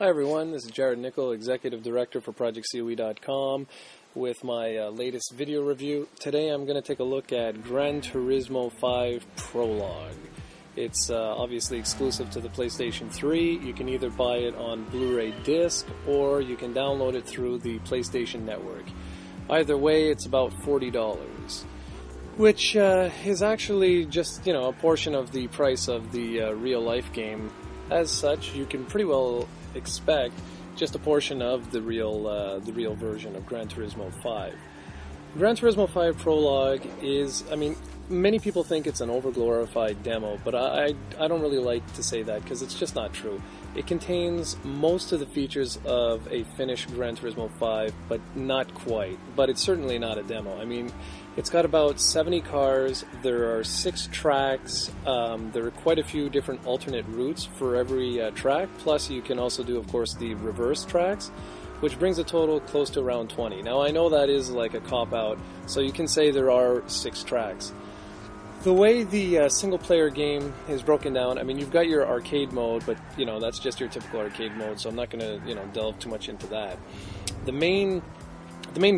Hi everyone, this is Jarrod Nickel, Executive Director for ProjectCoe.com with my latest video review. Today I'm going to take a look at Gran Turismo 5 Prologue. It's obviously exclusive to the PlayStation 3. You can either buy it on Blu-ray disc or you can download it through the PlayStation Network. Either way, it's about $40, which is actually just, a portion of the price of the real-life game. As such, you can pretty well expect just a portion of the real version of Gran Turismo 5. Gran Turismo 5 Prologue is, many people think it's an overglorified demo, but I don't really like to say that because it's just not true. It contains most of the features of a finished Gran Turismo 5, but not quite. But it's certainly not a demo. It's got about 70 cars, there are 6 tracks, there are quite a few different alternate routes for every track, plus you can also do, of course, the reverse tracks, which brings a total close to around 20. Now, I know that is like a cop-out, so you can say there are 6 tracks. The way the single-player game is broken down, you've got your arcade mode, but, that's just your typical arcade mode, so I'm not going to, delve too much into that. The main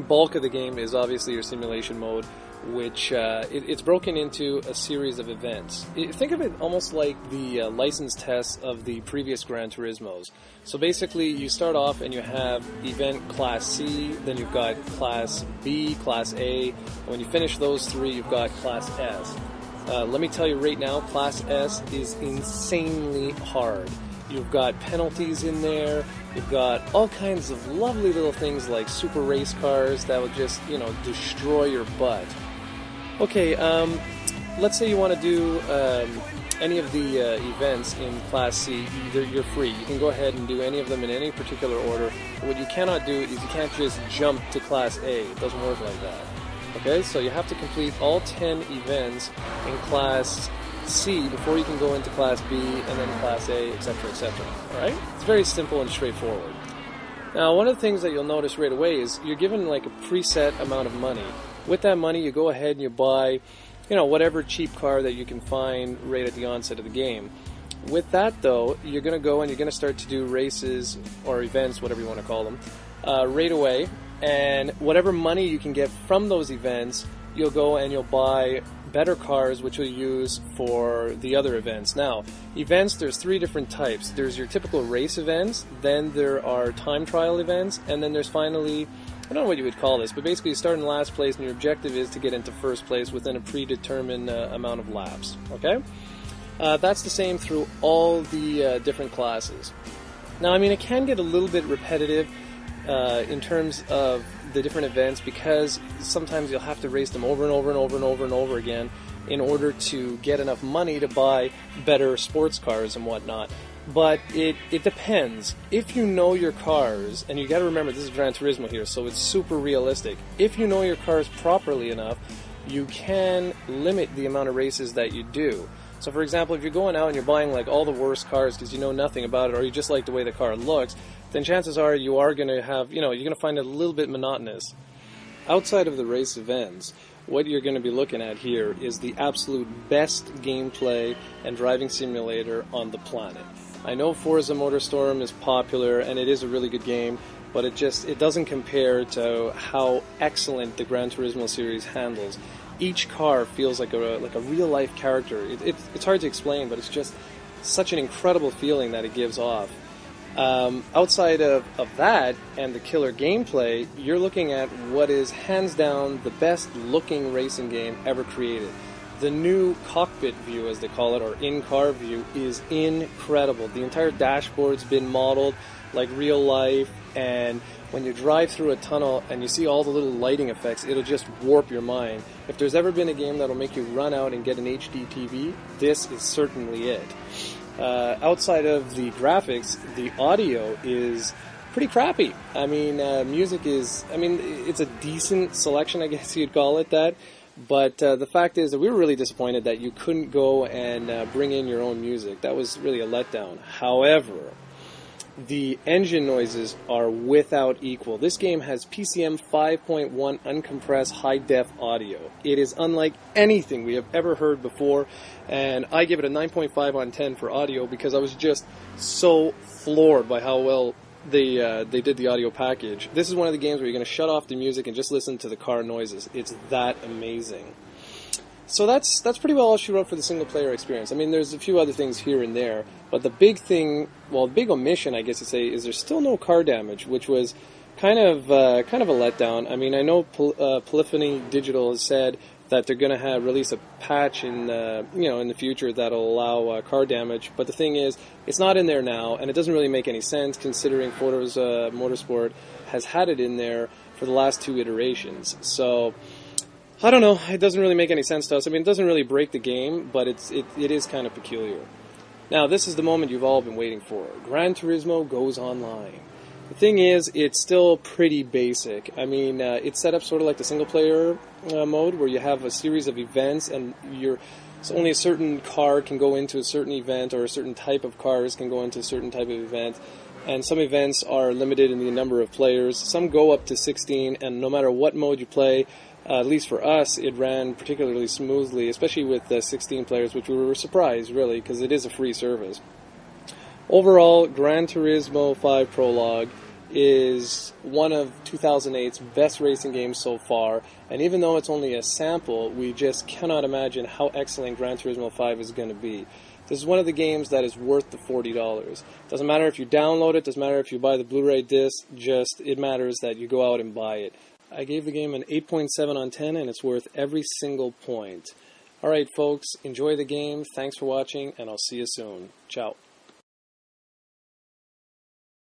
bulk of the game is obviously your simulation mode, which it's broken into a series of events. Think of it almost like the license tests of the previous Gran Turismos. So basically, you start off and you have event Class C, then you've got Class B, Class A, and when you finish those 3, you've got Class S. Let me tell you right now, Class S is insanely hard. You've got penalties in there, you've got all kinds of lovely little things like super race cars that will just, destroy your butt. Okay, let's say you want to do any of the events in Class C, you're free. You can go ahead and do any of them in any particular order. But what you cannot do is you can't just jump to Class A. It doesn't work like that. Okay, so you have to complete all 10 events in Class C before you can go into Class B and then Class A, etc., etc. Alright? It's very simple and straightforward. Now, one of the things that you'll notice right away is you're given like a preset amount of money. With that money, you go ahead and you buy, whatever cheap car that you can find right at the onset of the game. With that, though, you're going to go and you're going to start to do races or events, whatever you want to call them, right away. And whatever money you can get from those events, you'll go and you'll buy better cars, which you'll use for the other events. Now, events, there's 3 different types. There's your typical race events, then there are time trial events, and then there's finally, I don't know what you would call this, but basically you start in last place and your objective is to get into first place within a predetermined amount of laps. Okay? That's the same through all the different classes. Now, it can get a little bit repetitive in terms of the different events because sometimes you'll have to race them over and over and over and over and over again in order to get enough money to buy better sports cars and whatnot. But it depends. If you know your cars, and you got to remember this is Gran Turismo here, so it's super realistic. If you know your cars properly enough, you can limit the amount of races that you do. So for example, if you're going out and you're buying like all the worst cars because you know nothing about it or you just like the way the car looks, then chances are you are going to have, you're going to find it a little bit monotonous. Outside of the race events, what you're going to be looking at here is the absolute best gameplay and driving simulator on the planet. I know Forza Motorstorm is popular and it is a really good game, but it doesn't compare to how excellent the Gran Turismo series handles. Each car feels like a real-life character. It's hard to explain, but it's just such an incredible feeling that it gives off. Outside of that and the killer gameplay, you're looking at what is hands down the best-looking racing game ever created. The new cockpit view, as they call it, or in-car view, is incredible. The entire dashboard's been modeled like real life, and when you drive through a tunnel and you see all the little lighting effects, it'll just warp your mind. If there's ever been a game that'll make you run out and get an HD TV, this is certainly it. Outside of the graphics, the audio is pretty crappy. Music is, it's a decent selection, I guess you'd call it that. But the fact is that we were really disappointed that you couldn't go and bring in your own music. That was really a letdown. However, the engine noises are without equal. This game has PCM 5.1 uncompressed high-def audio. It is unlike anything we have ever heard before, and I give it a 9.5 on 10 for audio because I was just so floored by how well they did the audio package. This is one of the games where you're going to shut off the music and just listen to the car noises. It's that amazing. So that's pretty well all she wrote for the single-player experience. I mean, there's a few other things here and there, but the big thing, well, the big omission, I guess you'd say, is there's still no car damage, which was kind of a letdown. I mean, I know Polyphony Digital has said that they're going to release a patch in in the future that'll allow car damage, but the thing is, it's not in there now, and it doesn't really make any sense considering Forza Motorsport has had it in there for the last 2 iterations. So I don't know, it doesn't really make any sense to us. I mean, it doesn't really break the game, but it is kind of peculiar. Now, this is the moment you've all been waiting for. Gran Turismo goes online. The thing is, it's still pretty basic. I mean, it's set up sort of like the single-player mode, where you have a series of events, and so only a certain car can go into a certain event, or a certain type of cars can go into a certain type of event. And some events are limited in the number of players. Some go up to 16, and no matter what mode you play, at least for us, it ran particularly smoothly, especially with 16 players, which we were surprised, really, because it is a free service. Overall, Gran Turismo 5 Prologue is one of 2008's best racing games so far, and even though it's only a sample, we just cannot imagine how excellent Gran Turismo 5 is going to be. This is one of the games that is worth the $40. Doesn't matter if you download it, doesn't matter if you buy the Blu-ray disc, it matters that you go out and buy it. I gave the game an 8.7 on 10, and it's worth every single point. Alright folks, enjoy the game, thanks for watching, and I'll see you soon. Ciao.